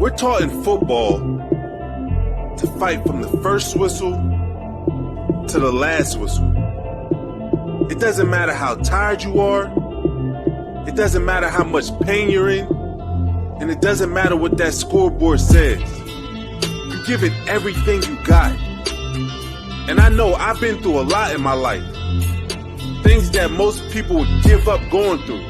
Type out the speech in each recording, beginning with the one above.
We're taught in football to fight from the first whistle to the last whistle. It doesn't matter how tired you are. It doesn't matter how much pain you're in. And it doesn't matter what that scoreboard says. You give it everything you got. And I know I've been through a lot in my life. Things that most people would give up going through.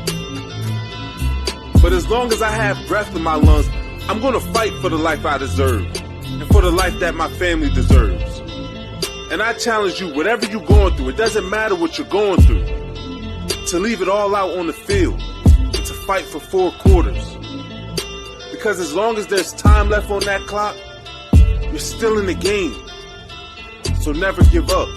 But as long as I have breath in my lungs, I'm gonna fight for the life I deserve and for the life that my family deserves. And I challenge you, whatever you're going through, it doesn't matter what you're going through, to leave it all out on the field and to fight for 4 quarters. Because as long as there's time left on that clock, you're still in the game. So never give up.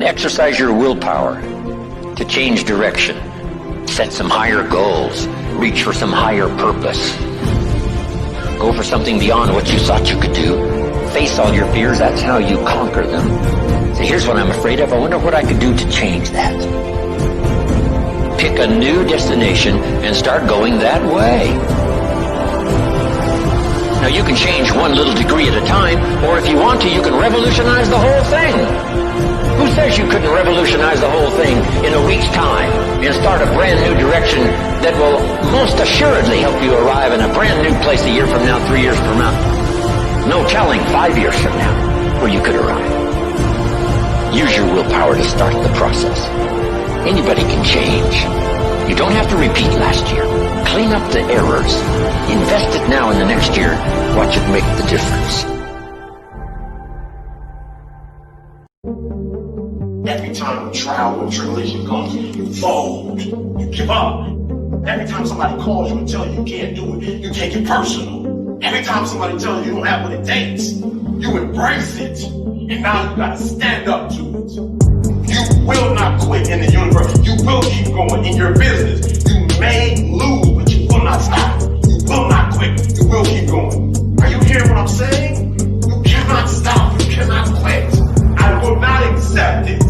Exercise your willpower to change direction, set some higher goals, reach for some higher purpose. Go for something beyond what you thought you could do. Face all your fears, that's how you conquer them. Say, here's what I'm afraid of, I wonder what I could do to change that. Pick a new destination and start going that way. Now you can change one little degree at a time, or if you want to, you can revolutionize the whole thing. Who says you couldn't revolutionize the whole thing in a week's time and start a brand new direction that will most assuredly help you arrive in a brand new place a year from now, 3 years from now? No telling 5 years from now where you could arrive. Use your willpower to start the process. Anybody can change. You don't have to repeat last year. Clean up the errors. Invest it now in the next year. Watch it make the difference. Every time a trial or tribulation comes, you fold, you give up. Every time somebody calls you and tells you you can't do it, you take it personal. Every time somebody tells you you don't have what it takes, you embrace it. And now you gotta stand up to it. You will not quit in the universe. You will keep going in your business. You may lose, but you will not stop. You will not quit. You will keep going. Are you hearing what I'm saying? You cannot stop. You cannot quit. I will not accept it.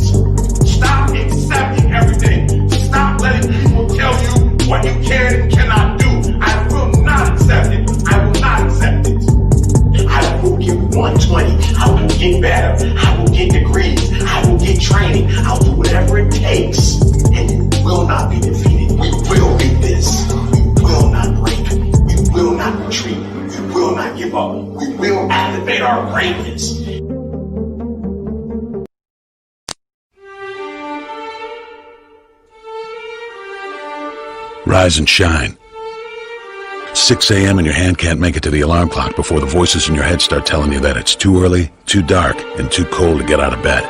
Stop accepting everything. Stop letting people tell you what you can and cannot do. I will not accept it. I will not accept it. I will get 120. I will get better. I will get degrees. I will get training. I'll do whatever it takes. And you will not be defeated. We will beat this. We will not break. We will not retreat. We will not give up. We will activate our greatness. Rise and shine. 6 a.m. and your hand can't make it to the alarm clock before the voices in your head start telling you that it's too early, too dark, and too cold to get out of bed.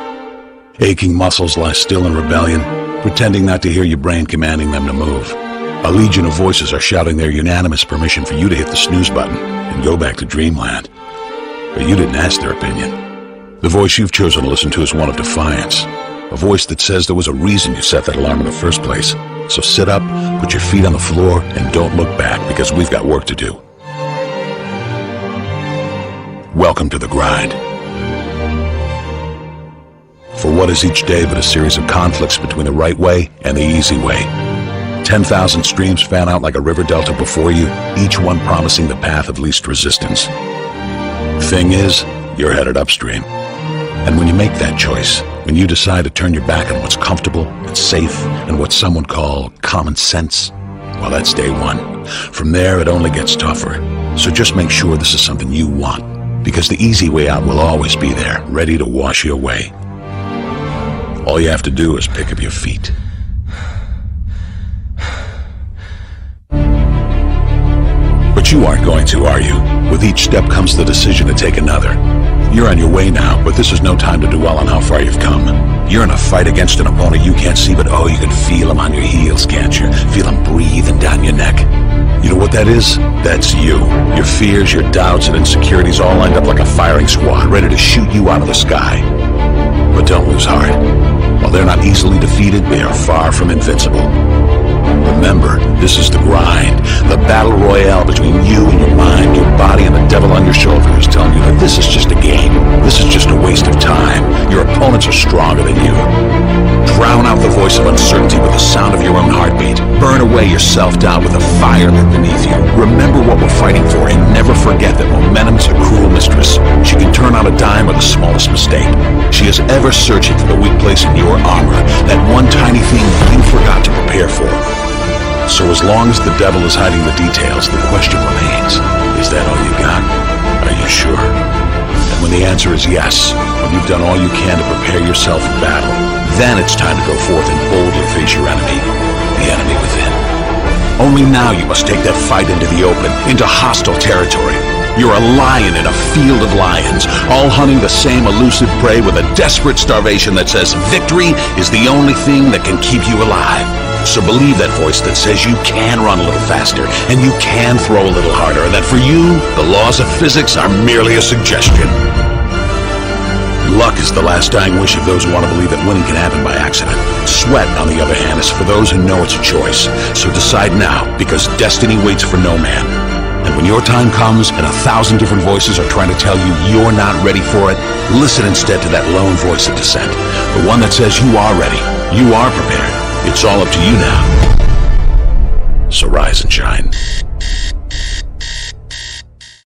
Aching muscles lie still in rebellion, pretending not to hear your brain commanding them to move. A legion of voices are shouting their unanimous permission for you to hit the snooze button and go back to dreamland. But you didn't ask their opinion. The voice you've chosen to listen to is one of defiance. A voice that says there was a reason you set that alarm in the first place. So sit up, put your feet on the floor, and don't look back, because we've got work to do. Welcome to the grind. For what is each day but a series of conflicts between the right way and the easy way? 10,000 streams fan out like a river delta before you, each one promising the path of least resistance. Thing is, you're headed upstream. And when you make that choice, when you decide to turn your back on what's comfortable and safe and what some would call common sense, well, that's day one. From there, it only gets tougher. So just make sure this is something you want, because the easy way out will always be there, ready to wash you away. All you have to do is pick up your feet. But you aren't going to, are you? With each step comes the decision to take another. You're on your way now, but this is no time to dwell on how far you've come. You're in a fight against an opponent you can't see, but oh, you can feel him on your heels, can't you? Feel him breathing down your neck. You know what that is? That's you. Your fears, your doubts, and insecurities all lined up like a firing squad, ready to shoot you out of the sky. But don't lose heart. While they're not easily defeated, they are far from invincible. Remember, this is the grind, the battle royale between you and your mind, your body, and the devil on your shoulder who's telling you that this is just a game. This is just a waste of time. Your opponents are stronger than you. Drown out the voice of uncertainty with the sound of your own heartbeat. Burn away your self-doubt with a fire lit beneath you. Remember what we're fighting for, and never forget that momentum's a cruel mistress. She can turn on a dime with the smallest mistake. She is ever searching for the weak place in your armor, that one tiny thing you forgot to prepare for. So as long as the devil is hiding the details, the question remains, is that all you got? Are you sure? And when the answer is yes, when you've done all you can to prepare yourself for battle, then it's time to go forth and boldly face your enemy, the enemy within. Only now you must take that fight into the open, into hostile territory. You're a lion in a field of lions, all hunting the same elusive prey with a desperate starvation that says victory is the only thing that can keep you alive. So believe that voice that says you can run a little faster, and you can throw a little harder, and that for you, the laws of physics are merely a suggestion. Luck is the last dying wish of those who want to believe that winning can happen by accident. Sweat, on the other hand, is for those who know it's a choice. So decide now, because destiny waits for no man. And when your time comes and 1,000 different voices are trying to tell you you're not ready for it, listen instead to that lone voice of dissent. The one that says you are ready, you are prepared. It's all up to you now. So rise and shine.